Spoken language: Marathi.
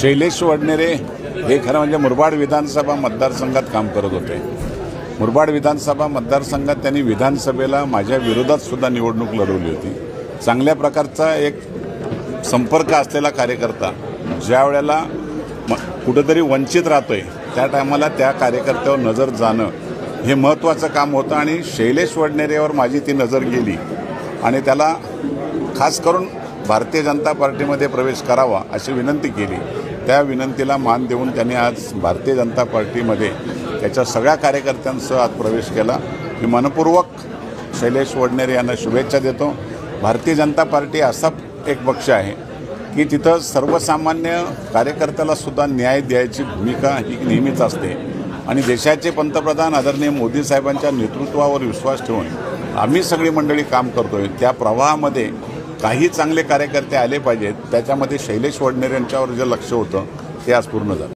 शैलेश वडनेरे हे खरं म्हणजे मुरबाड विधानसभा मतदारसंघात काम करत होते। मुरबाड विधानसभा मतदारसंघात त्यांनी विधानसभेला माझ्या विरोधात सुद्धा निवडणूक लढवली होती। चांगल्या प्रकारचा एक संपर्क असलेला कार्यकर्ता ज्या वेळेला कुठेतरी वंचित राहतोय त्या टायमाला त्या कार्यकर्त्यावर नजर जाणं हे महत्त्वाचं काम होतं आणि शैलेश वडनेरेवर माझी ती नजर गेली आणि त्याला खास करून भारतीय जनता पार्टीमध्ये प्रवेश करावा अशी विनंती केली। त्या विनंतीला मान देऊन त्यांनी आज भारतीय जनता पार्टीमध्ये त्याच्या सगळ्या कार्यकर्त्यांसह आज प्रवेश केला। मी मनपूर्वक शैलेश वडनेरे यांना शुभेच्छा देतो। भारतीय जनता पार्टी असा एक पक्ष आहे की तिथं सर्वसामान्य कार्यकर्त्याला सुद्धा न्याय द्यायची भूमिका ही नेहमीच असते आणि देशाचे पंतप्रधान आदरणीय मोदी साहेबांच्या नेतृत्वावर विश्वास ठेवून आम्ही सगळी मंडळी काम करतोय। त्या प्रवाहामध्ये काही चांगले कार्यकर्ते आले पाहिजेत, त्याच्यामध्ये शैलेश वडनेरे यांच्यावर जे लक्ष होतं ते आज पूर्ण झालं।